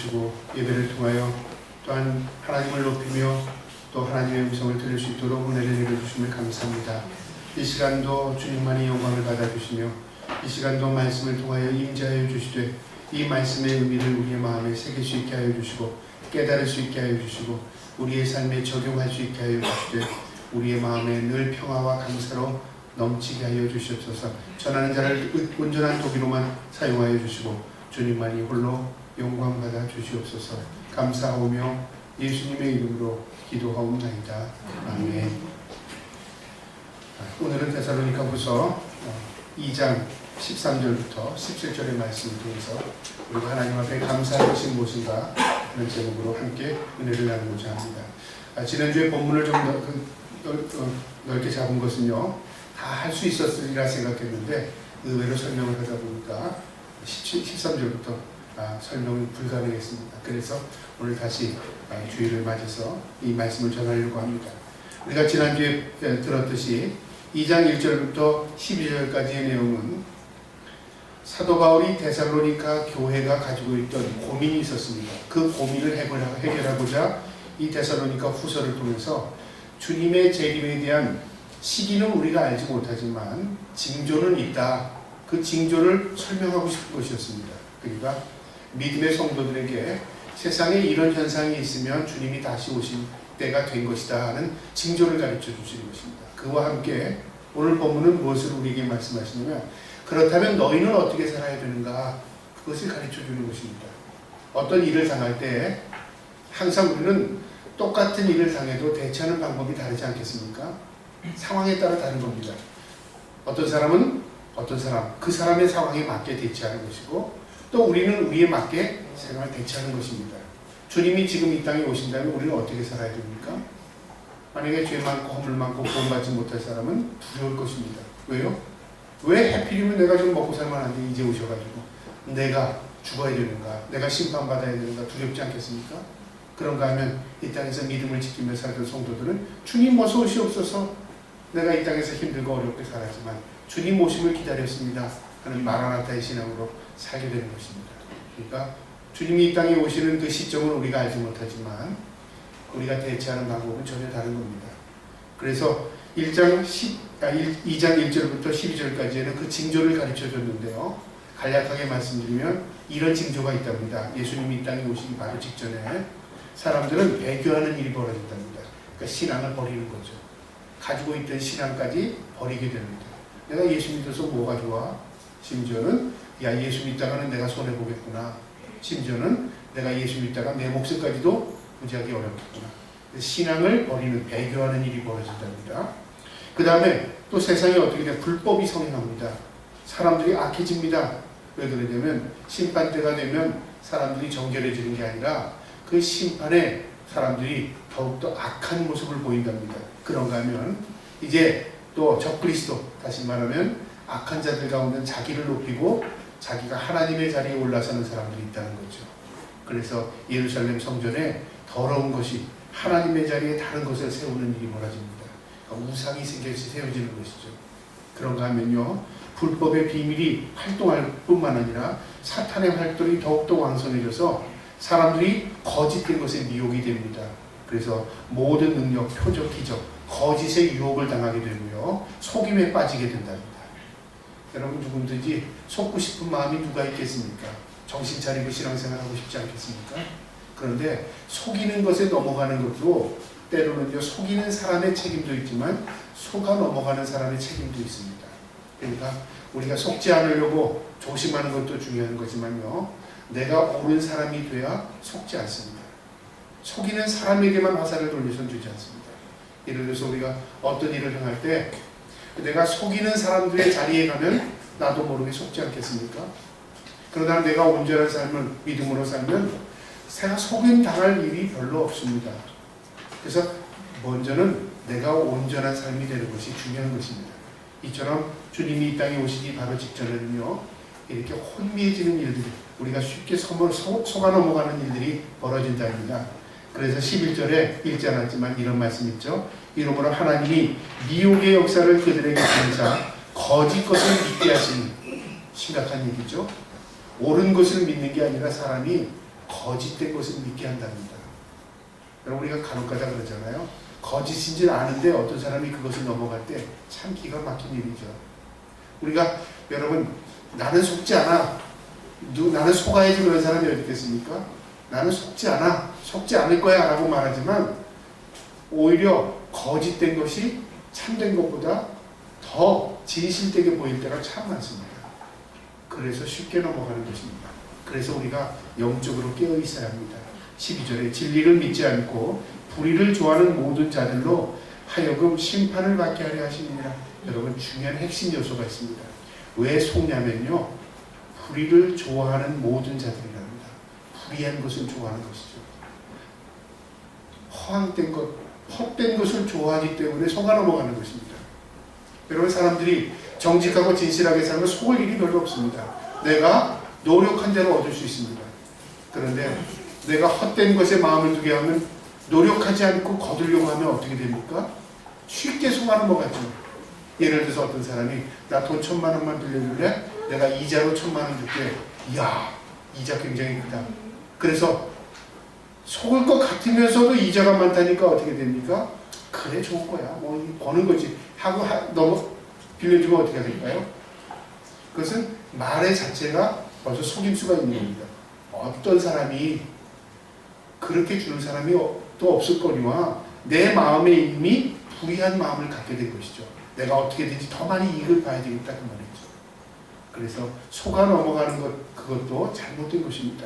주시고 예배를 통하여 또한 하나님을 높이며 또 하나님의 음성을 들을 수 있도록 은혜를 내려주심을 감사합니다. 이 시간도 주님만이 영광을 받아주시며 이 시간도 말씀을 통하여 임재하여 주시되 이 말씀의 의미를 우리의 마음에 새길 수 있게 하여 주시고 깨달을 수 있게 하여 주시고 우리의 삶에 적용할 수 있게 하여 주시되 우리의 마음에 늘 평화와 감사로 넘치게 하여 주시옵소서. 전하는 자를 온전한 도기로만 사용하여 주시고 주님만이 홀로 영광 받아 주시옵소서. 감사하오며 예수님의 이름으로 기도하옵나이다. 아멘. 오늘은 데살로니가후서 2장 13절부터 17절의 말씀을 통해서 우리가 하나님 앞에 감사할 것이 무엇인가 하는 제목으로 함께 은혜를 나누고자 합니다. 지난주에 본문을 좀 넓게 잡은 것은요, 다 할 수 있었으리라 생각했는데 의외로 설명을 하다 보니까 13절부터 설명이 불가능했습니다. 그래서 오늘 다시 주일을 맞아서 이 말씀을 전하려고 합니다. 우리가 지난주에 들었듯이 2장 1절부터 12절까지의 내용은 사도 바울이 데살로니가 교회가 가지고 있던 고민이 있었습니다. 그 고민을 해결하고자 이 데살로니가 후서를 통해서 주님의 재림에 대한 시기는 우리가 알지 못하지만 징조는 있다. 그 징조를 설명하고 싶은 것이었습니다. 그러니까 믿음의 성도들에게 세상에 이런 현상이 있으면 주님이 다시 오신 때가 된 것이다 하는 징조를 가르쳐 주시는 것입니다. 그와 함께 오늘 본문은 무엇을 우리에게 말씀하시냐면 그렇다면 너희는 어떻게 살아야 되는가 그것을 가르쳐 주는 것입니다. 어떤 일을 당할 때 항상 우리는 똑같은 일을 당해도 대처하는 방법이 다르지 않겠습니까? 상황에 따라 다른 겁니다. 어떤 사람은 그 사람의 상황에 맞게 대처하는 것이고 또 우리는 우리에 맞게 생활을 대처하는 것입니다. 주님이 지금 이 땅에 오신다면 우리는 어떻게 살아야 됩니까? 만약에 죄 많고 허물 많고 구원받지 못할 사람은 두려울 것입니다. 왜요? 왜 하필이면 내가 좀 먹고 살만한데 이제 오셔가지고 내가 죽어야 되는가, 내가 심판받아야 되는가 두렵지 않겠습니까? 그런가 하면 이 땅에서 믿음을 지키며 살던 성도들은 주님 어서 오시옵소서, 내가 이 땅에서 힘들고 어렵게 살았지만 주님 오심을 기다렸습니다 하는 마라나타의 신앙으로 살게 되는 것입니다. 그러니까 주님이 이 땅에 오시는 그 시점을 우리가 알지 못하지만 우리가 대처하는 방법은 전혀 다른 겁니다. 그래서 2장 1절부터 12절까지에는 그 징조를 가르쳐 줬는데요, 간략하게 말씀드리면 이런 징조가 있답니다. 예수님이 이 땅에 오시기 바로 직전에 사람들은 배교하는 일이 벌어진답니다. 그러니까 신앙을 버리는 거죠. 가지고 있던 신앙까지 버리게 됩니다. 내가 예수 믿어서 뭐가 좋아? 심지어는 예수 믿다가는 내가 손해보겠구나. 심지어는 내가 예수 믿다가 내 목숨까지도 부지하기 어렵겠구나. 신앙을 버리는, 배교하는 일이 벌어진답니다. 그 다음에 또 세상에 어떻게 돼? 불법이 성행합니다. 사람들이 악해집니다. 왜 그러냐면 심판때가 되면 사람들이 정결해지는 게 아니라 그 심판에 사람들이 더욱더 악한 모습을 보인답니다. 그런가 하면 이제 또 적그리스도, 다시 말하면 악한 자들 가운데 자기를 높이고 자기가 하나님의 자리에 올라서는 사람들이 있다는 거죠. 그래서 예루살렘 성전에 더러운 것이 하나님의 자리에 다른 것을 세우는 일이 벌어집니다. 그러니까 우상이 세워지는 것이죠. 그런가 하면요, 불법의 비밀이 활동할 뿐만 아니라 사탄의 활동이 더욱더 왕성해져서 사람들이 거짓된 것에 미혹이 됩니다. 그래서 모든 능력, 표적, 기적, 거짓의 유혹을 당하게 되고요, 속임에 빠지게 된답니다. 여러분 누구든지 속고 싶은 마음이 누가 있겠습니까? 정신 차리고 신앙생활하고 싶지 않겠습니까? 그런데 속이는 것에 넘어가는 것도 때로는요, 속이는 사람의 책임도 있지만 속아 넘어가는 사람의 책임도 있습니다. 그러니까 우리가 속지 않으려고 조심하는 것도 중요한 거지만요, 내가 옳은 사람이 돼야 속지 않습니다. 속이는 사람에게만 화살을 돌려선 되지 않습니다. 예를 들어서 우리가 어떤 일을 행할 때 내가 속이는 사람들의 자리에 가면 나도 모르게 속지 않겠습니까? 그러나 내가 온전한 삶을 믿음으로 살면 내가 속임 당할 일이 별로 없습니다. 그래서 먼저는 내가 온전한 삶이 되는 것이 중요한 것입니다. 이처럼 주님이 이 땅에 오시기 바로 직전에는요, 이렇게 혼미해지는 일들이, 우리가 쉽게 속아 넘어가는 일들이 벌어진다입니다. 그래서 11절에 읽지 않았지만 이런 말씀 있죠. 이러므로 하나님이 미혹의 역사를 그들에게 보내사 거짓 것을 믿게 하시니, 심각한 얘기죠. 옳은 것을 믿는 게 아니라 사람이 거짓된 것을 믿게 한답니다. 여러분, 우리가 간혹가다 그러잖아요. 거짓인지 아는데 어떤 사람이 그것을 넘어갈 때 참 기가 막힌 일이죠. 우리가 여러분, 나는 속지 않아, 나는 속아야지 그런 사람이 어디 있겠습니까? 나는 속지 않아, 속지 않을 거야 라고 말하지만 오히려 거짓된 것이 참된 것보다 더 진실되게 보일 때가 참 많습니다. 그래서 쉽게 넘어가는 것입니다. 그래서 우리가 영적으로 깨어 있어야 합니다. 12절에 진리를 믿지 않고 불의를 좋아하는 모든 자들로 하여금 심판을 받게 하려 하시느니라. 여러분, 중요한 핵심 요소가 있습니다. 왜 속냐면요, 불의를 좋아하는 모든 자들이랍니다. 불의한 것을 좋아하는 것이죠. 허황된 것, 헛된 것을 좋아하기 때문에 속아 넘어가는 것입니다. 여러분, 사람들이 정직하고 진실하게 살면 속을 일이 별로 없습니다. 내가 노력한 대로 얻을 수 있습니다. 그런데 내가 헛된 것에 마음을 두게 하면, 노력하지 않고 거두려고 하면 어떻게 됩니까? 쉽게 속아 넘어가죠. 예를 들어서 어떤 사람이 나 돈 1,000만 원만 빌려줄래? 내가 이자로 1,000만 원 줄게. 이야, 이자 굉장히 크다. 그래서 속을 것 같으면서도 이자가 많다니까 어떻게 됩니까? 그래, 좋은 거야, 뭐 버는 거지 하고 너무 빌려주면 어떻게 될까요? 그것은 말의 자체가 벌써 속임수가 있는 겁니다. 어떤 사람이 그렇게 주는 사람이 또 없을거니와 내 마음에 이미 불의한 마음을 갖게 된 것이죠. 내가 어떻게든지 더 많이 이익을 봐야 되겠다, 그 말이죠. 그래서 속아 넘어가는 것, 그것도 잘못된 것입니다.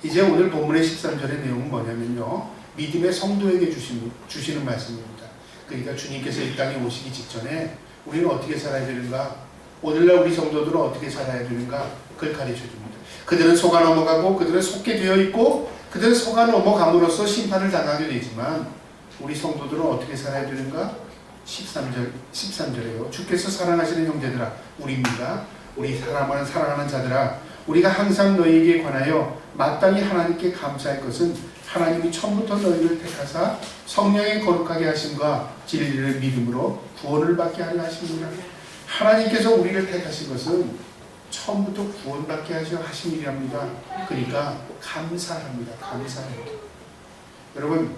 이제 오늘 본문의 13절의 내용은 뭐냐면요, 믿음의 성도에게 주시는 말씀입니다. 그러니까 주님께서 이 땅에 오시기 직전에 우리는 어떻게 살아야 되는가, 오늘날 우리 성도들은 어떻게 살아야 되는가, 그걸 가르쳐 줍니다. 그들은 속아 넘어가고 그들은 속게 되어 있고 그들은 속아 넘어감으로써 심판을 당하게 되지만 우리 성도들은 어떻게 살아야 되는가? 13절에요. 주께서 사랑하시는 형제들아, 우리입니다. 우리 사랑하는 자들아, 우리가 항상 너희에게 관하여 마땅히 하나님께 감사할 것은 하나님이 처음부터 너희를 택하사 성령의 거룩하게 하심과 진리를 믿음으로 구원을 받게 하려 하십니다. 하나님께서 우리를 택하신 것은 처음부터 구원받게 하신 일이랍니다. 그러니까 감사합니다. 감사합니다. 여러분,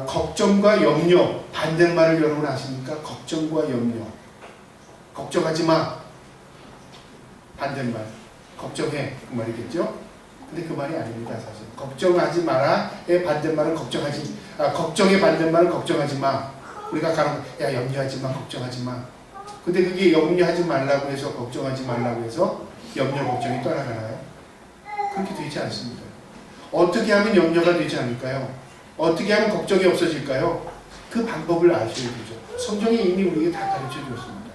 걱정과 염려, 반대말을 여러분 아십니까? 걱정과 염려. 걱정하지 마. 반대말. 걱정해. 그 말이겠죠? 근데 그 말이 아닙니다, 사실. 걱정하지 마라의 반대말은 걱정의 반대말은 걱정하지 마. 우리가 야, 염려하지 마, 걱정하지 마. 근데 그게 염려하지 말라고 해서, 걱정하지 말라고 해서 염려, 걱정이 떠나가나요? 그렇게 되지 않습니다. 어떻게 하면 염려가 되지 않을까요? 어떻게 하면 걱정이 없어질까요? 그 방법을 아셔야 되죠. 성경이 이미 우리에게 다 가르쳐 주었습니다.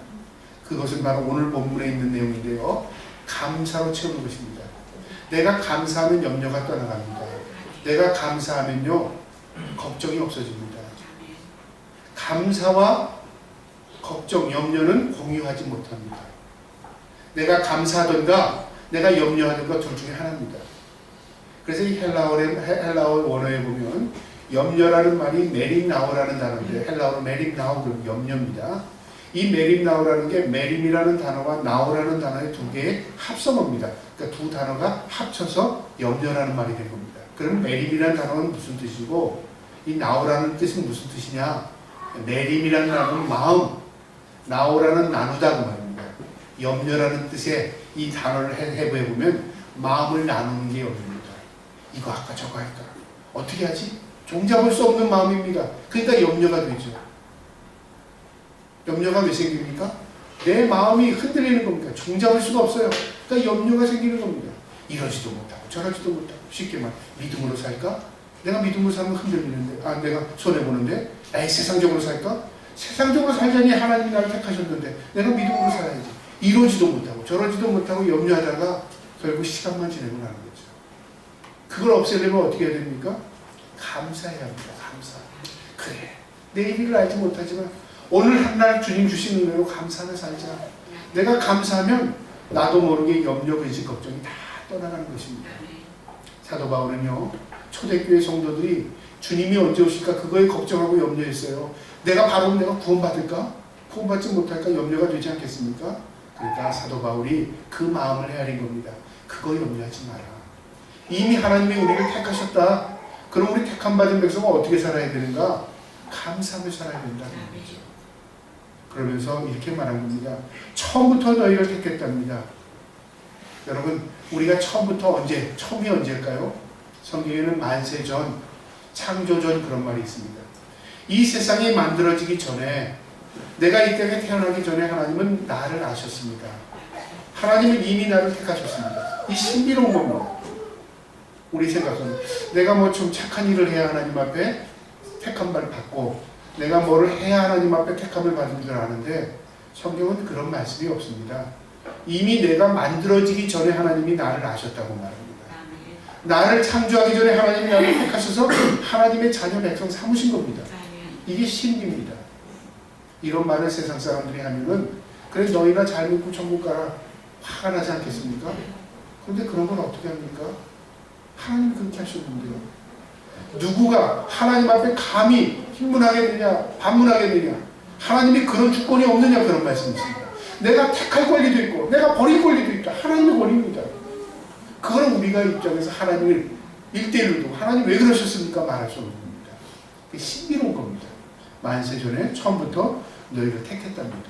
그것은 바로 오늘 본문에 있는 내용인데요, 감사로 채우는 것입니다. 내가 감사하면 염려가 떠나갑니다. 내가 감사하면요, 걱정이 없어집니다. 감사와 걱정, 염려는 공유하지 못합니다. 내가 감사하던가 내가 염려하던가 둘 중에 하나입니다. 그래서 이 헬라어 원어에 보면 염려라는 말이 메림나우라는 단어인데, 헬라어로 메림나우는 염려입니다. 이 메림나우라는 게 메림이라는 단어와 나우라는 단어의 두 개의 합성어입니다. 그러니까 두 단어가 합쳐서 염려라는 말이 된 겁니다. 그럼 메림이라는 단어는 무슨 뜻이고 이 나우라는 뜻은 무슨 뜻이냐? 메림이라는 단어는 마음, 나우라는 나누다 그 말입니다. 염려라는 뜻의 이 단어를 해보면 마음을 나누는 게 염려입니다. 이거 할까 저거 할까 어떻게 하지? 종잡을 수 없는 마음입니다. 그러니까 염려가 되죠. 염려가 왜 생깁니까? 내 마음이 흔들리는 겁니다. 종잡을 수가 없어요. 그러니까 염려가 생기는 겁니다. 이러지도 못하고 저러지도 못하고. 쉽게 말, 믿음으로 살까? 내가 믿음으로 살면 흔들리는데, 내가 손해보는데, 세상적으로 살까? 세상적으로 살자니 하나님이 나를 택하셨는데 내가 믿음으로 살아야지. 이러지도 못하고 저러지도 못하고 염려하다가 결국 시간만 지내고 나는 거죠. 그걸 없애려면 어떻게 해야 됩니까? 감사해야 합니다. 감사. 그래, 내일을 알지 못하지만 오늘 한날 주님 주신 은혜로 감사하며 살자. 내가 감사하면 나도 모르게 염려, 근심, 걱정이 다 떠나가는 것입니다. 사도 바울은요, 초대교회 성도들이 주님이 언제 오실까 그거에 걱정하고 염려했어요. 내가 구원받을까? 구원받지 못할까? 염려가 되지 않겠습니까? 그러니까 사도 바울이 그 마음을 헤아린 겁니다. 그거 염려하지 마라. 이미 하나님이 우리를 택하셨다. 그럼 우리 택함 받은 백성은 어떻게 살아야 되는가? 감사하며 살아야 된다는 거죠. 그러면서 이렇게 말한 겁니다. 처음부터 너희를 택했답니다. 여러분, 우리가 처음부터 처음이 언제일까요? 성경에는 만세 전, 창조 전 그런 말이 있습니다. 이 세상이 만들어지기 전에, 내가 이 땅에 태어나기 전에 하나님은 나를 아셨습니다. 하나님은 이미 나를 택하셨습니다. 이 신비로운 겁니다. 우리 생각은 내가 뭐 좀 착한 일을 해야 하나님 앞에 택함을 받고, 내가 뭐를 해야 하나님 앞에 택함을 받은 줄 아는데, 성경은 그런 말씀이 없습니다. 이미 내가 만들어지기 전에 하나님이 나를 아셨다고 말합니다. 나를 창조하기 전에 하나님이 나를 택하셔서 하나님의 자녀 백성 삼으신 겁니다. 이게 신비입니다. 이런 말을 세상 사람들이 하면은, 그래 너희나 잘 믿고 천국 가라, 화가 나지 않겠습니까? 그런데 그런 건 어떻게 합니까? 하나님이 그렇게 하셨는데요. 누구가 하나님 앞에 감히 흰문하겠느냐, 반문하겠느냐? 하나님이 그런 주권이 없느냐, 그런 말씀이십니다. 내가 택할 권리도 있고 내가 버릴 권리도 있다. 하나님의 권리입니다. 그걸 우리가 입장에서 하나님을 1대1로 하나님 왜 그러셨습니까? 말할 수 없는 겁니다. 신비로운 겁니다. 만세 전에 처음부터 너희를 택했답니다.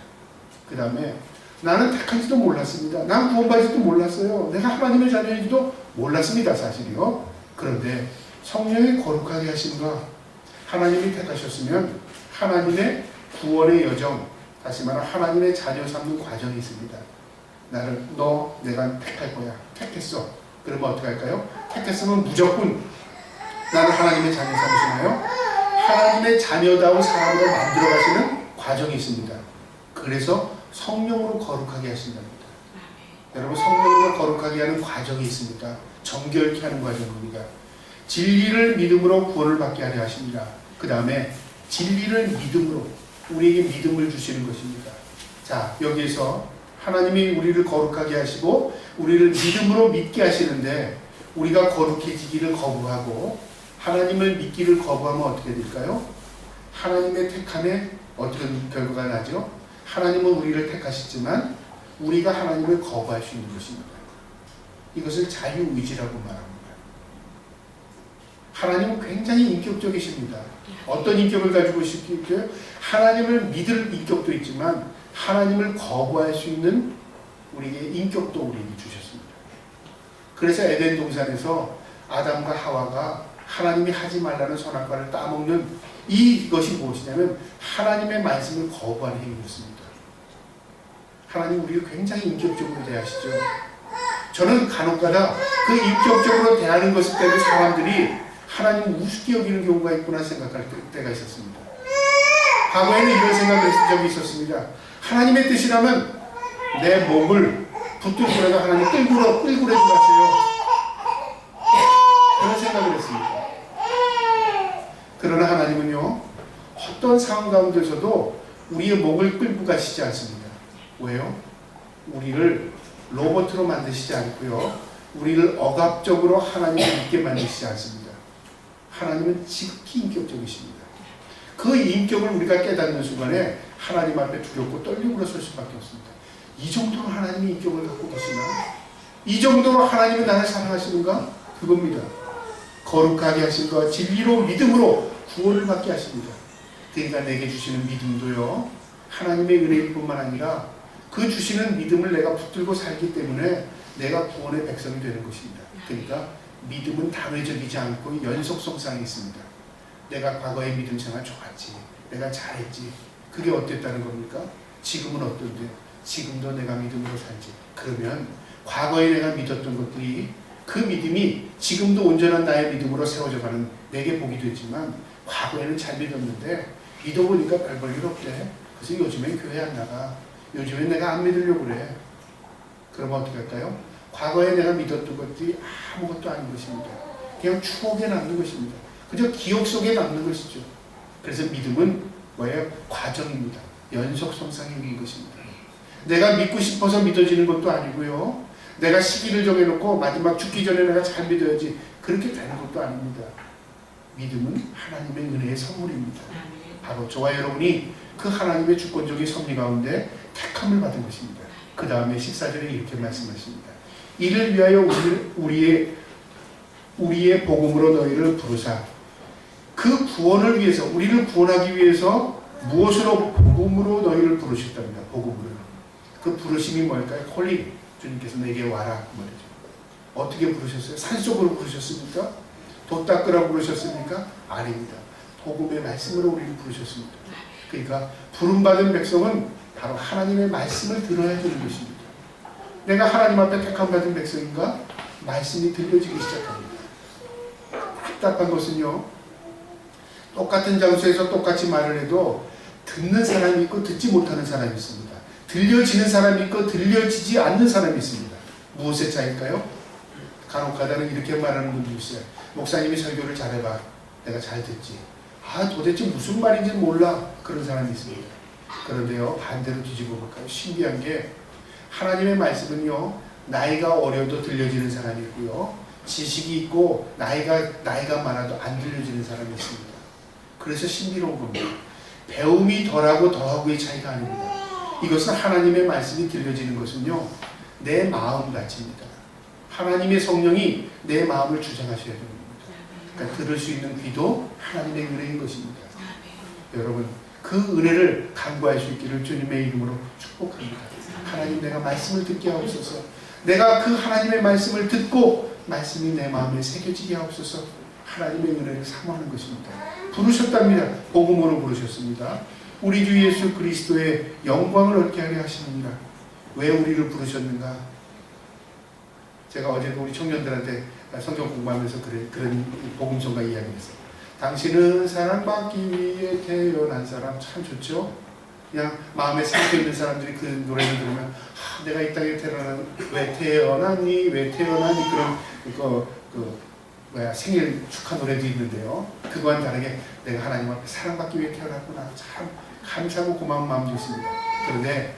그 다음에 나는 택한지도 몰랐습니다. 난 구원받을지도 몰랐어요. 내가 하나님의 자녀인지도 몰랐습니다. 사실이요. 그런데 성령이 거룩하게 하신가? 하나님이 택하셨으면 하나님의 구원의 여정, 다시 말하면 하나님의 자녀 삼는 과정이 있습니다. 내가 택할 거야. 택했어. 그러면 어떻게 할까요? 택했으면 무조건 나는 하나님의 자녀 삼으시나요? 하나님의 자녀다운 사람으로 만들어 가시는 과정이 있습니다. 그래서 성령으로 거룩하게 하신답니다. 여러분, 성령으로 거룩하게 하는 과정이 있습니다. 정결케 하는 과정입니다. 진리를 믿음으로 구원을 받게 하려 하십니다. 그 다음에 진리를 믿음으로 우리에게 믿음을 주시는 것입니다. 자, 여기에서 하나님이 우리를 거룩하게 하시고 우리를 믿음으로 믿게 하시는데, 우리가 거룩해지기를 거부하고 하나님을 믿기를 거부하면 어떻게 될까요? 하나님의 택함에 어떤 결과가 나죠? 하나님은 우리를 택하시지만 우리가 하나님을 거부할 수 있는 것입니다. 이것을 자유의지라고 말합니다. 하나님은 굉장히 인격적이십니다. 어떤 인격을 가지고 계시죠? 하나님을 믿을 인격도 있지만 하나님을 거부할 수 있는 우리에게 인격도 우리에게 주셨습니다. 그래서 에덴 동산에서 아담과 하와가 하나님이 하지 말라는 선악과를 따먹는 이것이 무엇이냐면 하나님의 말씀을 거부하는 행위였습니다. 하나님 우리를 굉장히 인격적으로 대하시죠. 저는 간혹가다 그 인격적으로 대하는 것을 때문에 사람들이 하나님을 우습게 여기는 경우가 있구나 생각할 때가 있었습니다. 과거에는 이런 생각을 했던 적이 있었습니다. 하나님의 뜻이라면 내 몸을 붙들고라도 하나님 끌고 가세요. 그런 생각을 했습니다. 그러나 하나님은요, 어떤 상황 가운데서도 우리의 목을 끌고 가시지 않습니다. 왜요? 우리를 로봇으로 만드시지 않고요, 우리를 억압적으로 하나님을 믿게 만드시지 않습니다. 하나님은 지극히 인격적이십니다. 그 인격을 우리가 깨닫는 순간에 하나님 앞에 두렵고 떨리고 설 수밖에 없습니다. 이 정도로 하나님의 인격을 갖고 계시나? 이 정도로 하나님은 나를 사랑하시는가? 그겁니다. 거룩하게 하신가? 진리로 믿음으로 구원을 받게 하십니다. 그러니까 내게 주시는 믿음도요, 하나님의 은혜일 뿐만 아니라 그 주시는 믿음을 내가 붙들고 살기 때문에 내가 구원의 백성이 되는 것입니다. 그러니까 믿음은 단회적이지 않고 연속성상이 있습니다. 내가 과거의 믿음 생활 좋았지, 내가 잘했지, 그게 어땠다는 겁니까? 지금은 어떤데? 지금도 내가 믿음으로 살지. 그러면 과거에 내가 믿었던 것들이, 그 믿음이 지금도 온전한 나의 믿음으로 세워져가는 내게 복이 되지만, 과거에는 잘 믿었는데 믿어보니까 별 볼 일 없대. 그래서 요즘엔 교회 안 나가. 요즘엔 내가 안 믿으려고 그래. 그러면 어떻게 할까요? 과거에 내가 믿었던 것들이 아무것도 아닌 것입니다. 그냥 추억에 남는 것입니다. 그저 기억 속에 남는 것이죠. 그래서 믿음은 뭐예요? 과정입니다. 연속성상인 것입니다. 내가 믿고 싶어서 믿어지는 것도 아니고요, 내가 시기를 정해놓고 마지막 죽기 전에 내가 잘 믿어야지, 그렇게 되는 것도 아닙니다. 믿음은 하나님의 은혜의 선물입니다. 바로 저와 여러분이 그 하나님의 주권적인 섭리 가운데 택함을 받은 것입니다. 그 다음에 14절에 이렇게 말씀하십니다. 이를 위하여 우리의 우리의 복음으로 너희를 부르사. 그 구원을 위해서, 우리를 구원하기 위해서 무엇으로? 복음으로 너희를 부르셨답니다. 복음으로. 그 부르심이 뭘까요? 콜링. 주님께서 내게 와라 그 말이죠. 어떻게 부르셨어요? 산속으로 부르셨습니까? 돛 닦으라고 부르셨습니까? 아닙니다. 복음의 말씀으로 우리를 부르셨습니다. 그러니까 부름받은 백성은 바로 하나님의 말씀을 들어야 되는 것입니다. 내가 하나님 앞에 택함받은 백성인가? 말씀이 들려지기 시작합니다. 답답한 것은요, 똑같은 장소에서 똑같이 말을 해도 듣는 사람이 있고 듣지 못하는 사람이 있습니다. 들려지는 사람이 있고 들려지지 않는 사람이 있습니다. 무엇의 차이일까요? 간혹가다는 이렇게 말하는 분도 있어요. 목사님이 설교를 잘해봐. 내가 잘 듣지. 도대체 무슨 말인지 몰라. 그런 사람이 있습니다. 그런데요, 반대로 뒤집어 볼까요? 신기한 게 하나님의 말씀은요, 나이가 어려도 들려지는 사람이 있고요, 지식이 있고 나이가 많아도 안 들려지는 사람이 있습니다. 그래서 신비로운 겁니다. 배움이 덜하고 더하고의 차이가 아닙니다. 이것은 하나님의 말씀이 들려지는 것은요, 내 마음가짐입니다. 하나님의 성령이 내 마음을 주장하셔야 됩니다. 그러니까 들을 수 있는 귀도 하나님의 은혜인 것입니다. 여러분, 그 은혜를 간구할 수 있기를 주님의 이름으로 축복합니다. 하나님, 내가 말씀을 듣게 하옵소서. 내가 그 하나님의 말씀을 듣고 말씀이 내 마음에 새겨지게 하옵소서. 하나님의 은혜를 사모하는 것입니다. 부르셨답니다. 복음으로 부르셨습니다. 우리 주 예수 그리스도의 영광을 얻게 하려 하시느니라. 왜 우리를 부르셨는가? 제가 어제도 우리 청년들한테 성경 공부하면서 그런 복음성가 이야기했어요. 당신은 사랑받기 위해 태어난 사람. 참 좋죠? 그냥 마음에 상처 있는 사람들이 그 노래를 들으면 내가 이 땅에 왜 태어나니 그런 생일 축하 노래도 있는데요. 그거와는 다르게 내가 하나님 앞에 사랑받기 위해 태어났구나. 참 감사하고 고마운 마음도 있습니다. 그런데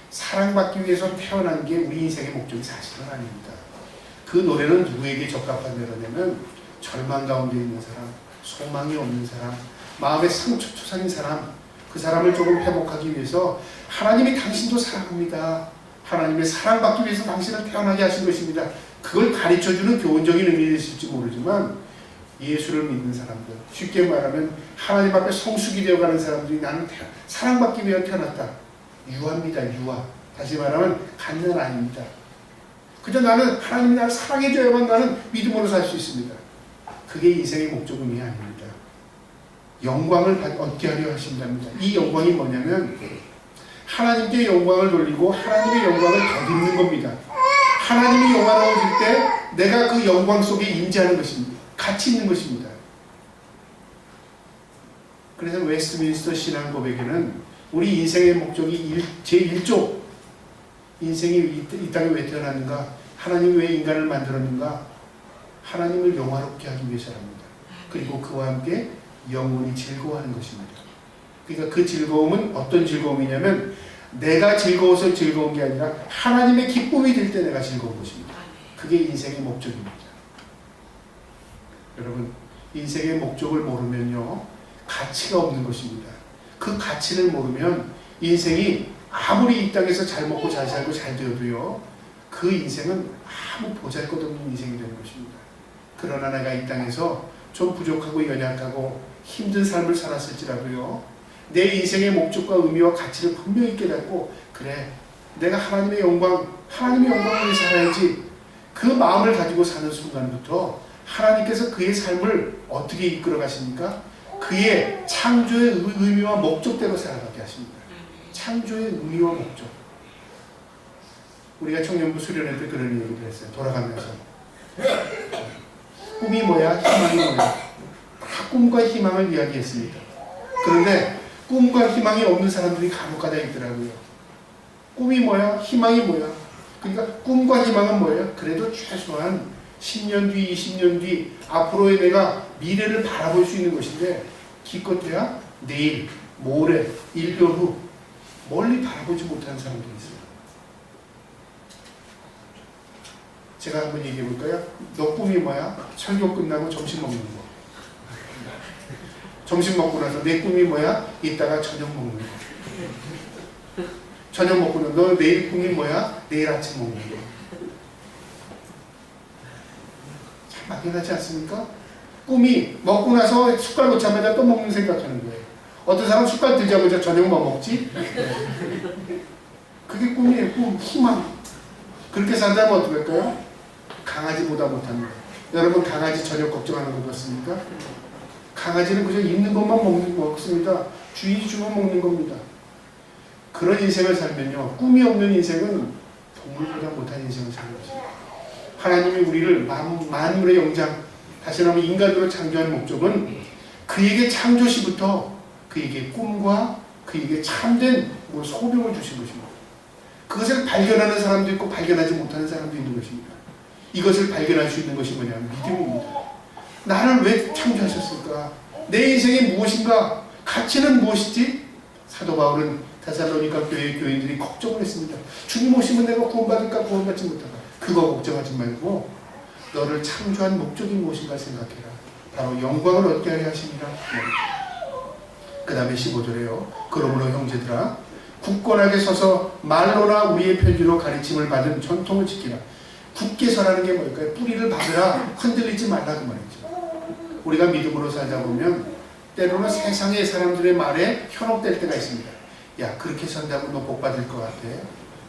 사랑받기 위해서 태어난 게 우리 인생의 목적이 사실은 아닙니다. 그 노래는 누구에게 적합한 노래냐면 절망 가운데 있는 사람, 소망이 없는 사람, 마음에 상처투성인 사람, 그 사람을 조금 회복하기 위해서 하나님이 당신도 사랑합니다. 하나님의 사랑받기 위해서 당신을 태어나게 하신 것입니다. 그걸 가르쳐주는 교훈적인 의미가 있을지 모르지만 예수를 믿는 사람들, 쉽게 말하면 하나님 앞에 성숙이 되어가는 사람들이 나는 사랑받기 위해 태어났다. 유아입니다. 유아. 다시 말하면 갓난 아닙니다. 그저 나는 하나님이 나를 사랑해줘야만 나는 믿음으로 살 수 있습니다. 그게 인생의 목적음이 아닙니다. 영광을 얻게 하려 하신답니다. 이 영광이 뭐냐면 하나님께 영광을 돌리고 하나님의 영광을 덧입는 겁니다. 하나님이 영광을 얻을 때 내가 그 영광 속에 임재하는 것입니다. 같이 있는 것입니다. 그래서 웨스트민스터 신앙 고백에는 우리 인생의 목적이 제1조, 인생이 이 땅에 왜 태어났는가? 하나님이 왜 인간을 만들었는가? 하나님을 영화롭게 하기 위해서랍니다. 그리고 그와 함께 영혼이 즐거워하는 것입니다. 그러니까 그 즐거움은 어떤 즐거움이냐면 내가 즐거워서 즐거운 게 아니라 하나님의 기쁨이 될 때 내가 즐거운 것입니다. 그게 인생의 목적입니다. 여러분, 인생의 목적을 모르면요, 가치가 없는 것입니다. 그 가치를 모르면 인생이 아무리 이 땅에서 잘 먹고 잘 살고 잘 되어도요, 그 인생은 아무 보잘것없는 인생이 되는 것입니다. 그러나 내가 이 땅에서 좀 부족하고 연약하고 힘든 삶을 살았을지라도요, 내 인생의 목적과 의미와 가치를 분명히 깨닫고, 그래, 내가 하나님의 영광을 위해 살아야지, 그 마음을 가지고 사는 순간부터 하나님께서 그의 삶을 어떻게 이끌어 가십니까? 그의 창조의 의미와 목적대로 살아가게 하십니다. 창조의 의미와 목적. 우리가 청년부 수련회 때 그런 얘기를 했어요. 돌아가면서 꿈이 뭐야? 희망이 뭐야? 다 꿈과 희망을 이야기했습니다. 그런데 꿈과 희망이 없는 사람들이 간혹가다 있더라고요. 꿈이 뭐야? 희망이 뭐야? 그러니까 꿈과 희망은 뭐예요? 그래도 최소한 10년 뒤, 20년 뒤 앞으로의 내가 미래를 바라볼 수 있는 것인데, 기껏해야 내일, 모레, 1개월 후 멀리 바라보지 못하는 사람들이 있어요. 제가 한번 얘기해 볼까요? 너 꿈이 뭐야? 설교 끝나고 점심 먹는 거. 점심 먹고 나서 내 꿈이 뭐야? 이따가 저녁 먹는 거. 저녁 먹고 나서 너 내일 꿈이 뭐야? 내일 아침 먹는 거. 참 막연하지 않습니까? 꿈이 먹고 나서 숟갈 놓자마자 또 먹는 생각하는 거예요. 어떤 사람은 숟갈 들자마자 저녁 뭐 먹지? 그게 꿈이에요. 꿈, 희망. 그렇게 산다면 어떻게 할까요? 강아지보다 못합니다. 여러분 강아지 저녁 걱정하는 거 같습니까? 강아지는 그저 있는 것만 먹습니다. 주인이 주면 먹는 겁니다. 그런 인생을 살면요, 꿈이 없는 인생은 동물보다 못한 인생을 사는 것입니다. 하나님이 우리를 만물의 영장, 다시 말하면 인간으로 창조한 목적은 그에게 창조시부터 그에게 꿈과 그에게 참된 소명을 주신 것입니다. 그것을 발견하는 사람도 있고 발견하지 못하는 사람도 있는 것입니다. 이것을 발견할 수 있는 것이 뭐냐면 믿음입니다. 나를 왜 창조하셨을까? 내 인생이 무엇인가? 가치는 무엇이지? 사도 바울은 데살로니가 교회의 교인들이 걱정을 했습니다. 주님 오시면 내가 구원받을까? 구원받지 못할까? 그거 걱정하지 말고 너를 창조한 목적이 무엇인가 생각해라. 바로 영광을 얻게 하려 하십니다. 그 다음에 15절에요. 그러므로 형제들아 굳건하게 서서 말로나 우리의 편지로 가르침을 받은 전통을 지키라. 굳게 서라는 게 뭘까요? 뿌리를 박으라. 흔들리지 말라 그 말이죠. 우리가 믿음으로 살다 보면 때로는 세상의 사람들의 말에 현혹될 때가 있습니다. 야, 그렇게 산다고 너 복 받을 것 같아?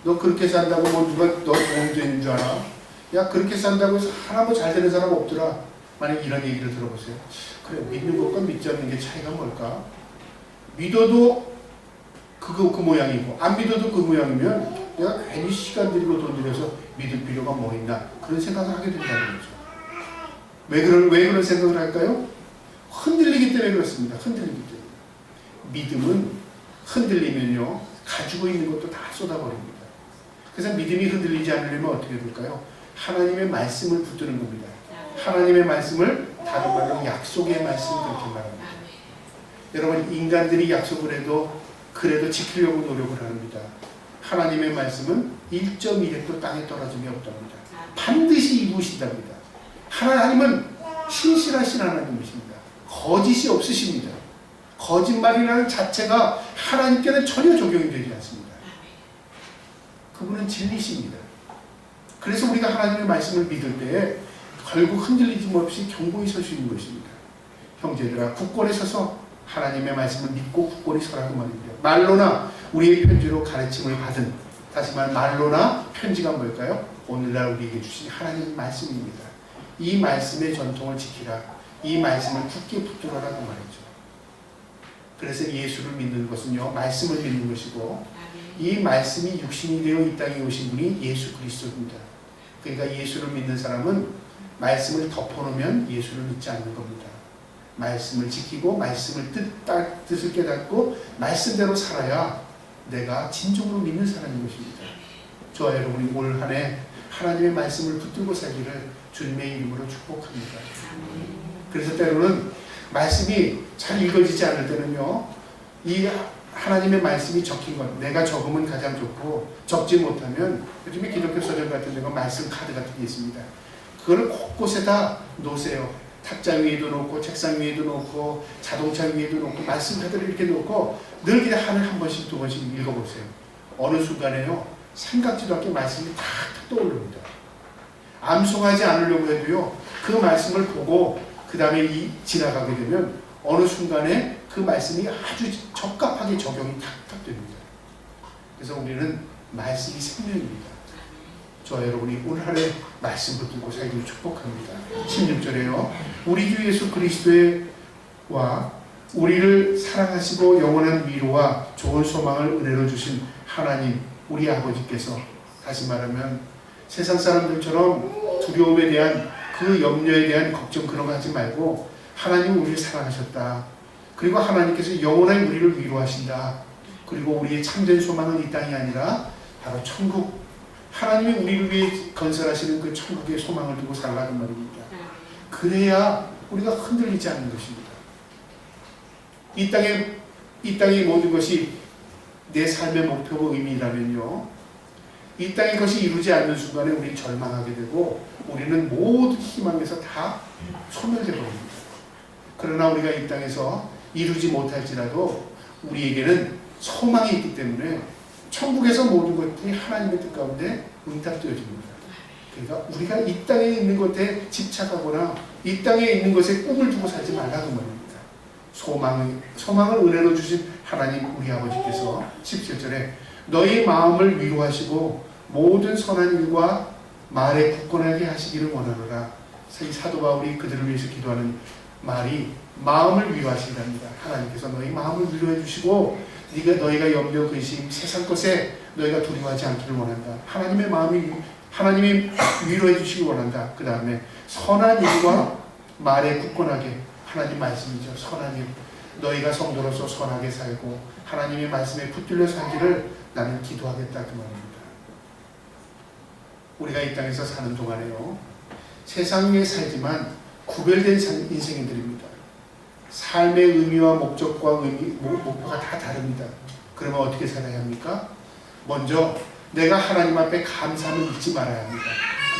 너 그렇게 산다고 뭐 누가 너 도움이 되는 줄 알아? 야, 그렇게 산다고 해서 하나도 잘 되는 사람 없더라. 만약 이런 얘기를 들어보세요. 그래, 믿는 것과 믿지 않는 게 차이가 뭘까? 믿어도 그 모양이고 안 믿어도 그 모양이면 내가 괜히 시간 들이고 돈 들여서 믿을 필요가 뭐 있나 그런 생각을 하게 된다는 거죠. 왜 그런 생각을 할까요? 흔들리기 때문에 그렇습니다. 흔들리기 때문에. 믿음은 흔들리면요 가지고 있는 것도 다 쏟아버립니다. 그래서 믿음이 흔들리지 않으려면 어떻게 될까요? 하나님의 말씀을 붙드는 겁니다. 하나님의 말씀을 다른 말로 약속의 말씀 그렇게 말합니다. 여러분 인간들이 약속을 해도 그래도 지키려고 노력을 합니다. 하나님의 말씀은 1.1획도 땅에 떨어짐이 없답니다. 반드시 이루신답니다. 하나님은 신실하신 하나님이십니다. 거짓이 없으십니다. 거짓말이라는 자체가 하나님께는 전혀 적용이 되지 않습니다. 그분은 진리십니다. 그래서 우리가 하나님의 말씀을 믿을 때에 결국 흔들리지 없이 견고히 설 수 있는 것입니다. 형제들아 굳건히 서서 하나님의 말씀을 믿고 굳건히 서라고 말입니다. 말로나 우리의 편지로 가르침을 받은, 다시 말 말로나 편지가 뭘까요? 오늘날 우리에게 주신 하나님의 말씀입니다. 이 말씀의 전통을 지키라. 이 말씀을 굳게 붙들어라고 말이죠. 그래서 예수를 믿는 것은요 말씀을 믿는 것이고 이 말씀이 육신이 되어 이 땅에 오신 분이 예수 그리스도입니다. 그러니까 예수를 믿는 사람은 말씀을 덮어놓으면 예수를 믿지 않는 겁니다. 말씀을 지키고 말씀을 뜻을 깨닫고 말씀대로 살아야 내가 진정으로 믿는 사람인 것입니다. 저와 여러분이 올 한 해 하나님의 말씀을 붙들고 살기를 주님의 이름으로 축복합니다. 그래서 때로는 말씀이 잘 읽어지지 않을 때는요 이 하나님의 말씀이 적힌 것, 내가 적으면 가장 좋고 적지 못하면 요즘에 기독교 서점 같은 데가 말씀 카드 같은 게 있습니다. 그걸 곳곳에다 놓으세요. 탁자 위에도 놓고 책상 위에도 놓고 자동차 위에도 놓고 말씀 카드를 이렇게 놓고 늘 그냥 하루에 한 번씩 두 번씩 읽어보세요. 어느 순간에요 생각지도 않게 말씀이 탁탁 떠오릅니다. 암송하지 않으려고 해도요 그 말씀을 보고 그 다음에 지나가게 되면 어느 순간에 그 말씀이 아주 적합하게 적용이 탁탁 됩니다. 그래서 우리는 말씀이 생명입니다. 저와 여러분이 올 한 해 말씀 붙들고 살기를 축복합니다. 16절에요. 우리 주 예수 그리스도와 우리를 사랑하시고 영원한 위로와 좋은 소망을 은혜로 주신 하나님 우리 아버지께서, 다시 말하면 세상 사람들처럼 두려움에 대한 그 염려에 대한 걱정 그런 거 하지 말고 하나님 우리를 사랑하셨다. 그리고 하나님께서 영원한 우리를 위로하신다. 그리고 우리의 참된 소망은 이 땅이 아니라 바로 천국, 하나님이 우리를 위해 건설하시는 그 천국의 소망을 두고 살라는 말입니다. 그래야 우리가 흔들리지 않는 것입니다. 이 땅의 모든 것이 내 삶의 목표고 의미라면요 이 땅의 것이 이루지 않는 순간에 우리는 절망하게 되고 우리는 모든 희망에서 다 소멸되어 버립니다. 그러나 우리가 이 땅에서 이루지 못할지라도 우리에게는 소망이 있기 때문에 천국에서 모든 것들이 하나님의 뜻 가운데 응답되어집니다. 그러니까 우리가 이 땅에 있는 것에 집착하거나 이 땅에 있는 것에 꿈을 두고 살지 말라고 말입니다. 소망을 은혜로 주신 하나님 우리 아버지께서 17절에 너희 마음을 위로하시고 모든 선한 일과 말에 굳건하게 하시기를 원하노라. 이 사도 바울이 그들을 위해서 기도하는 말이 마음을 위로하신답니다. 하나님께서 너희 마음을 위로해 주시고 너희가 염려 근심 세상 것에 너희가 두려워하지 않기를 원한다. 하나님이 위로해 주시기 원한다. 그 다음에 선한 일과 말에 굳건하게, 하나님 말씀이죠. 선한 일, 너희가 성도로서 선하게 살고 하나님의 말씀에 붙들려 살기를 나는 기도하겠다 그 말입니다. 우리가 이 땅에서 사는 동안에요, 세상에 살지만 구별된 인생인들입니다. 삶의 의미와 목적과 목표가 다 다릅니다. 그러면 어떻게 살아야 합니까? 먼저 내가 하나님 앞에 감사함을 잊지 말아야 합니다.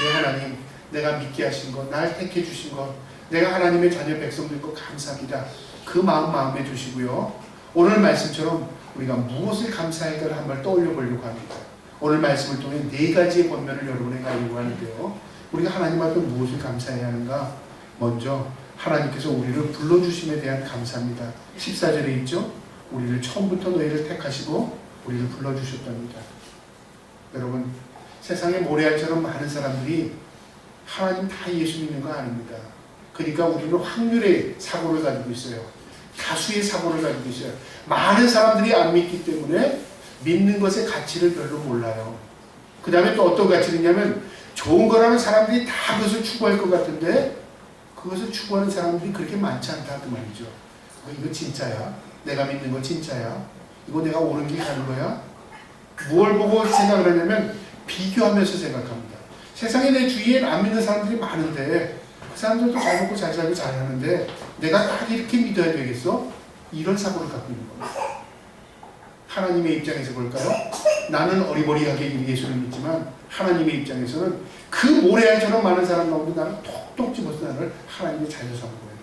네, 하나님, 내가 믿게 하신 것, 날 택해 주신 것, 내가 하나님의 자녀 백성들 것 감사합니다. 그 마음에 두시고요. 오늘 말씀처럼 우리가 무엇을 감사할까를 한번 떠올려 보려고 합니다. 오늘 말씀을 통해 4가지의 권면을 여러분에게 알려고 하는데요. 우리가 하나님 앞에 무엇을 감사해야 하는가? 먼저 하나님께서 우리를 불러주심에 대한 감사합니다. 14절에 있죠. 우리를 처음부터 너희를 택하시고 우리를 불러주셨답니다. 여러분, 세상에 모래알처럼 많은 사람들이 하나님 다 예수 믿는 거 아닙니다. 그러니까 우리는 확률의 사고를 가지고 있어요. 다수의 사고를 가지고 있어요. 많은 사람들이 안 믿기 때문에 믿는 것의 가치를 별로 몰라요. 그 다음에 또 어떤 가치를 있냐면, 좋은 거라면 사람들이 다 그것을 추구할 것 같은데 그것을 추구하는 사람들이 그렇게 많지 않다 그 말이죠. 이거 진짜야? 내가 믿는 거 진짜야? 이거 내가 옳은 길 가는 거야? 무엇을 보고 생각을 하냐면 비교하면서 생각합니다. 세상에 내 주위엔 안 믿는 사람들이 많은데 그 사람들도 잘 먹고 잘 살고 잘 하는데 내가 딱 이렇게 믿어야 되겠어? 이런 사고를 갖고 있는 겁니다. 하나님의 입장에서 볼까요? 나는 어리버리하게 예수를 믿지만 하나님의 입장에서는 그 모래알처럼 많은 사람 가운데 나는 톡톡 집어서 나를 하나님의 자녀 삼은 거예요.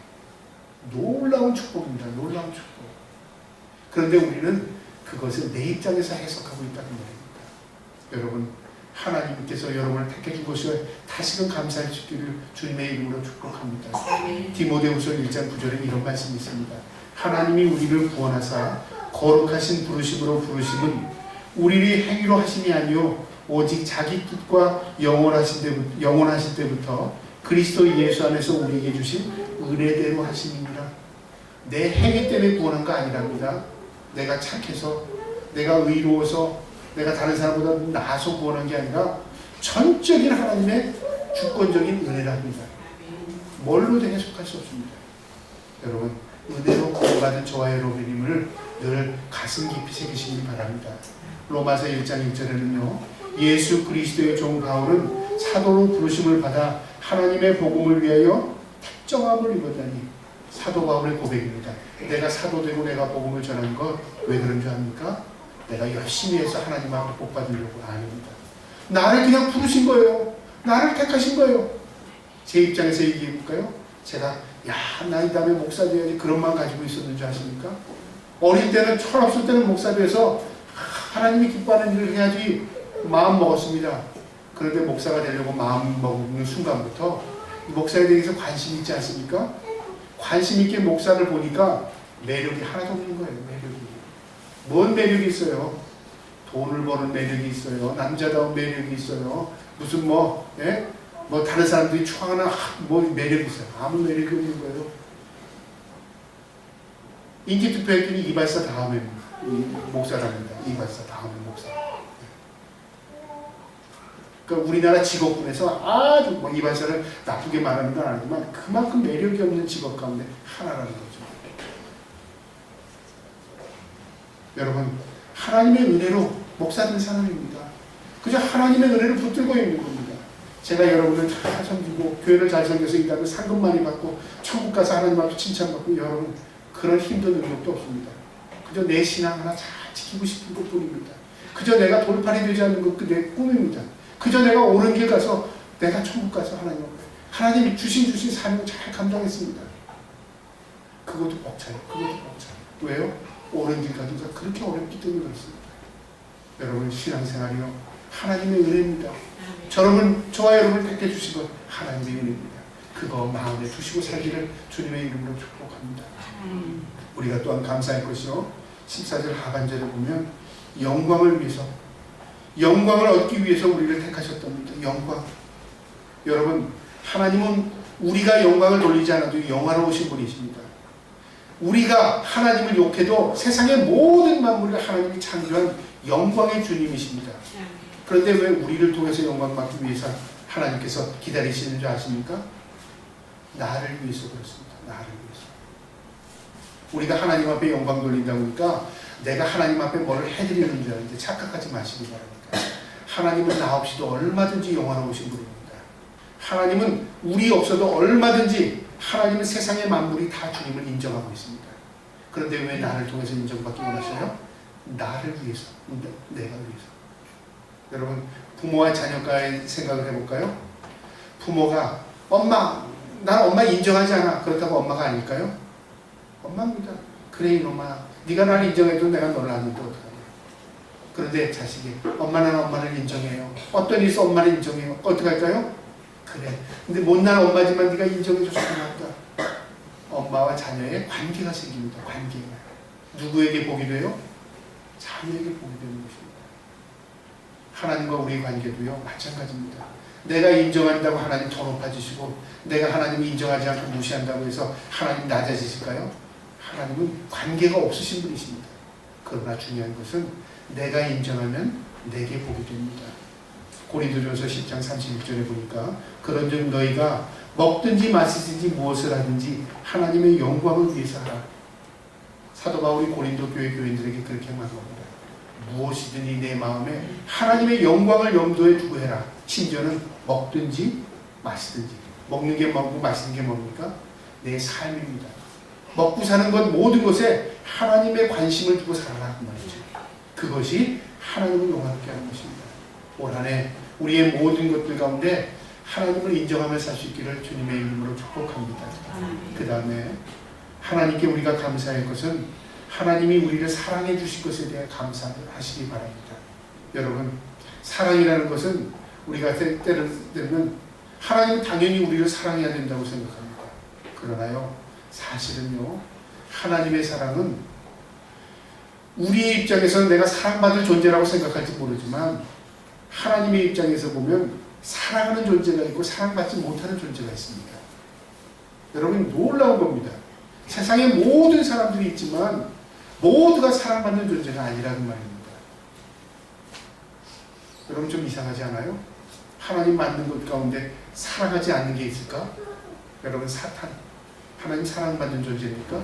놀라운 축복입니다. 놀라운 축복. 그런데 우리는 그것을 내 입장에서 해석하고 있다는 말입니다. 여러분, 하나님께서 여러분을 택해 준 것을 다시금 감사할 수 있기를 주님의 이름으로 축복합니다. 디모데후서 1장 9절에 이런 말씀이 있습니다. 하나님이 우리를 구원하사 거룩하신 부르심으로 부르심은 우리를 행위로 하심이 아니요 오직 자기 뜻과 영원하실 때부터 그리스도 예수 안에서 우리에게 주신 은혜대로 하심입니다. 내 행위 때문에 구원한 거 아니랍니다. 내가 착해서, 내가 의로워서, 내가 다른 사람보다 나아서 구원한 게 아니라 전적인 하나님의 주권적인 은혜랍니다. 뭘로도 해석할 수 없습니다. 여러분, 은혜로 구원받은 저와 여러분임을 늘 가슴 깊이 새기시기 바랍니다. 로마서 1장 1절에는요. 예수 그리스도의 종 바울은 사도로 부르심을 받아 하나님의 복음을 위하여 택정함을 입었다니, 사도 바울의 고백입니다. 내가 사도되고 내가 복음을 전하는 것 왜 그런 줄 압니까? 내가 열심히 해서 하나님 앞에 복 받으려고 아닙니다. 나를 그냥 부르신 거예요. 나를 택하신 거예요. 제 입장에서 얘기해 볼까요? 제가 나 이 다음에 목사 돼야지 그런 마음 가지고 있었는 줄 아십니까? 어릴 때는, 철없을 때는 목사 돼서 하나님이 기뻐하는 일을 해야지 마음 먹었습니다. 그런데 목사가 되려고 마음 먹는 순간부터 목사에 대해서 관심이 있지 않습니까? 관심 있게 목사를 보니까 매력이 하나도 없는 거예요. 매력이. 뭔 매력이 있어요? 돈을 버는 매력이 있어요. 남자다운 매력이 있어요. 무슨 다른 사람들이 추앙하는 매력이 있어요. 아무 매력이 없는 거예요. 인기 투표했더니 이발사 다음에 목사랍니다. 이발사 다음에 목사. 그러니까 우리나라 직업군에서 아주 이발사를 나쁘게 말하는 건 아니지만 그만큼 매력이 없는 직업 가운데 하나라는 거죠. 여러분, 하나님의 은혜로 목사된 사람입니다. 그저 하나님의 은혜를 붙들고 있는 겁니다. 제가 여러분을 잘 섬기고 교회를 잘 섬겨서 이 다음에 상금 많이 받고 천국 가서 하나님 앞에 칭찬받고, 여러분 그런 힘든 능력도 없습니다. 그저 내 신앙 하나 잘 지키고 싶은 것뿐입니다. 그저 내가 돌팔이 되지 않는 것, 내 꿈입니다. 그저 내가 옳은 길 가서 내가 천국 가서 하나님이 주신 삶을 잘 감당했습니다. 그것도 벅차요. 왜요? 옳은 길 가기가 그렇게 어렵기 때문에 그렇습니다. 여러분, 신앙생활이요, 하나님의 은혜입니다. 저와 여러분을 택해 주신 것 하나님의 은혜입니다. 그거 마음에 두시고 살기를 주님의 이름으로 축복합니다. 우리가 또한 감사할 것이요, 14절 하반절에 보면 영광을 위해서, 영광을 얻기 위해서 우리를 택하셨답니다. 영광. 여러분, 하나님은 우리가 영광을 돌리지 않아도 영화로우신 분이십니다. 우리가 하나님을 욕해도 세상의 모든 만물을 하나님이 창조한 영광의 주님이십니다. 그런데 왜 우리를 통해서 영광 받기 위해서 하나님께서 기다리시는 줄 아십니까? 나를 위해서 그렇습니다. 나를 위해서. 우리가 하나님 앞에 영광 돌린다 보니까 내가 하나님 앞에 뭐를 해드리는 줄 알는데 착각하지 마시기 바랍니다. 하나님은 나 없이도 얼마든지 영화로우신 분입니다. 하나님은 우리 없어도 얼마든지, 하나님은 세상의 만물이 다 주님을 인정하고 있습니다. 그런데 왜 나를 통해서 인정받기 원하셔요? 나를 위해서, 내가 위해서. 여러분, 부모와 자녀가의 생각을 해볼까요? 부모가 난 엄마 인정하지 않아. 그렇다고 엄마가 아닐까요? 엄마입니다. 그래 이놈아, 네가 나를 인정해도 내가 너를 아는데 어떡하냐. 그런데 자식이 나는 엄마를 인정해요. 어떤 일이 있어 엄마를 인정해요. 어떻게 할까요? 그래. 근데 못난 엄마지만 네가 인정해줘서 고맙다. 엄마와 자녀의 관계가 생깁니다. 관계가. 누구에게 복이 돼요? 자녀에게 복이 되는 것입니다. 하나님과 우리의 관계도요, 마찬가지입니다. 내가 인정한다고 하나님 더 높아지시고, 내가 하나님이 인정하지 않고 무시한다고 해서 하나님 낮아지실까요? 하나님은 관계가 없으신 분이십니다. 그러나 중요한 것은 내가 인정하면 내게 복이 됩니다. 고린도전서 10장 36절에 보니까 그런즉 너희가 먹든지 마시든지 무엇을 하든지 하나님의 영광을 위해서 하라. 사도 바울이 고린도 교회 교인들에게 그렇게 말합니다. 무엇이든지 내 마음에 하나님의 영광을 염두에 두고 해라. 심지어는 먹든지 마시든지. 먹는 게 뭐고 마시는 게 뭡니까? 내 삶입니다. 먹고 사는 것 모든 것에 하나님의 관심을 두고 살아라 그 말이죠. 그것이 하나님을 영화롭게 하는 것입니다. 올 한 해 우리의 모든 것들 가운데 하나님을 인정하며 살 수 있기를 주님의 이름으로 축복합니다. 그 다음에 하나님께 우리가 감사할 것은 하나님이 우리를 사랑해 주신 것에 대해 감사하시기 바랍니다. 여러분, 사랑이라는 것은 우리가 때로는 하나님은 당연히 우리를 사랑해야 된다고 생각합니다. 그러나요, 사실은요, 하나님의 사랑은 우리의 입장에서는 내가 사랑받을 존재라고 생각할지 모르지만 하나님의 입장에서 보면 사랑하는 존재가 있고 사랑받지 못하는 존재가 있습니다. 여러분, 놀라운 겁니다. 세상에 모든 사람들이 있지만 모두가 사랑받는 존재가 아니라는 말입니다. 여러분, 좀 이상하지 않아요? 하나님 만든 것 가운데 사랑하지 않는 게 있을까? 여러분, 사탄, 하나님 사랑받는 존재입니까?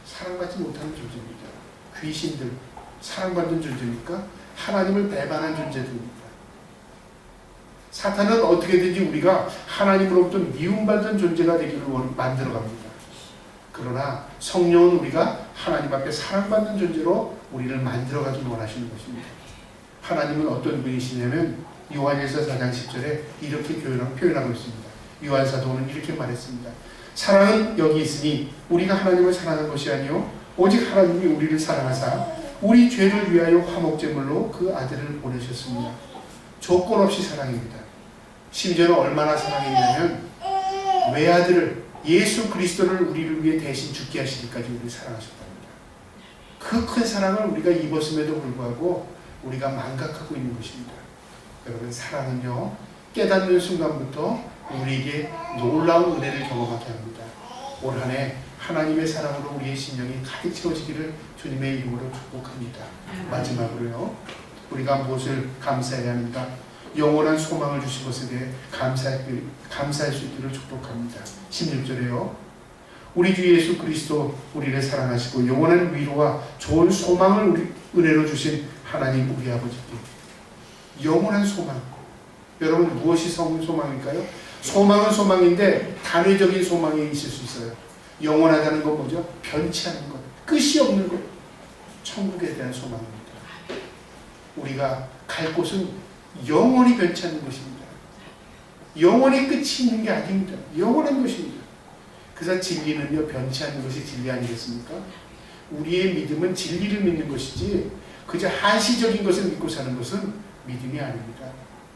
사랑받지 못하는 존재입니다. 귀신들, 사랑받는 존재입니까? 하나님을 배반한 존재들입니다. 사탄은 어떻게든지 우리가 하나님으로부터 미움받는 존재가 되기를 만들어갑니다. 그러나 성령은 우리가 하나님 앞에 사랑받는 존재로 우리를 만들어가기 원하시는 것입니다. 하나님은 어떤 분이시냐면 요한일서 4장 10절에 이렇게 표현하고 있습니다. 요한 사도는 이렇게 말했습니다. 사랑은 여기 있으니 우리가 하나님을 사랑한 것이 아니요 오직 하나님이 우리를 사랑하사 우리 죄를 위하여 화목제물로 그 아들을 보내셨습니다. 조건 없이 사랑입니다. 심지어는 얼마나 사랑했냐면 외아들을, 예수 그리스도를 우리를 위해 대신 죽게 하시기까지 우리를 사랑하셨답니다. 그 큰 사랑을 우리가 입었음에도 불구하고 우리가 망각하고 있는 것입니다. 여러분, 사랑은요, 깨닫는 순간부터 우리에게 놀라운 은혜를 경험하게 합니다. 올 한 해 하나님의 사랑으로 우리의 심령이 가득 채워지기를 주님의 이름으로 축복합니다. 마지막으로요, 우리가 무엇을 감사해야 합니까? 영원한 소망을 주신 것에 대해 감사할 수 있기를 축복합니다. 16절에요. 우리 주 예수 그리스도 우리를 사랑하시고 영원한 위로와 좋은 소망을 은혜로 주신 하나님 우리 아버지께 영원한 소망. 여러분, 무엇이 소망일까요? 소망은 소망인데 단회적인 소망이 있을 수 있어요. 영원하다는 건 뭐죠? 변치 않는 것, 끝이 없는 것, 천국에 대한 소망입니다. 우리가 갈 곳은 영원히 변치 않는 것입니다. 영원히 끝이 있는 게 아닙니다. 영원한 것입니다. 그래서 진리는요, 변치 않는 것이 진리 아니겠습니까? 우리의 믿음은 진리를 믿는 것이지 그저 한시적인 것을 믿고 사는 것은 믿음이 아닙니다.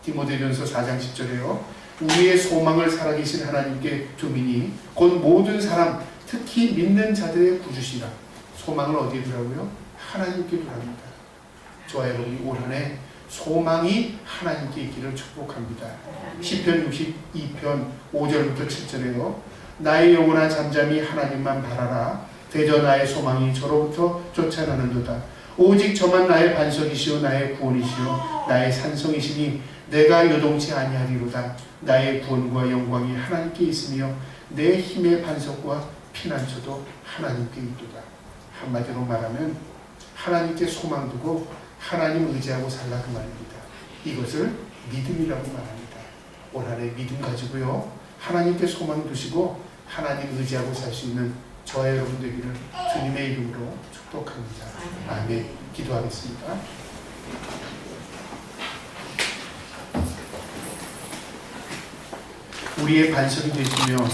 디모데전서 4장 10절에요. 우리의 소망을 살아계신 하나님께 두미니 곧 모든 사람 특히 믿는 자들의 구주시라. 소망을 어디에 두라고요? 하나님께 두랍니다. 저와 여러분이 올 한해 소망이 하나님께 있기를 축복합니다. 시편 62편 5절부터 7절에요. 나의 영혼아 잠잠히 하나님만 바라라. 대저 나의 소망이 저로부터 쫓아나는도다. 오직 저만 나의 반석이시오 나의 구원이시오 나의 산성이시니 내가 요동치 아니하리로다. 나의 구원과 영광이 하나님께 있으며 내 힘의 반석과 피난처도 하나님께 있도다. 한마디로 말하면 하나님께 소망 두고 하나님 의지하고 살라 그 말입니다. 이것을 믿음이라고 말합니다. 올 한해 믿음 가지고요. 하나님께 소망 두시고 하나님 의지하고 살 수 있는 저와 여러분 되기를 주님의 이름으로 축복합니다. 아멘. 기도하겠습니다. 우리의 반석이 되시며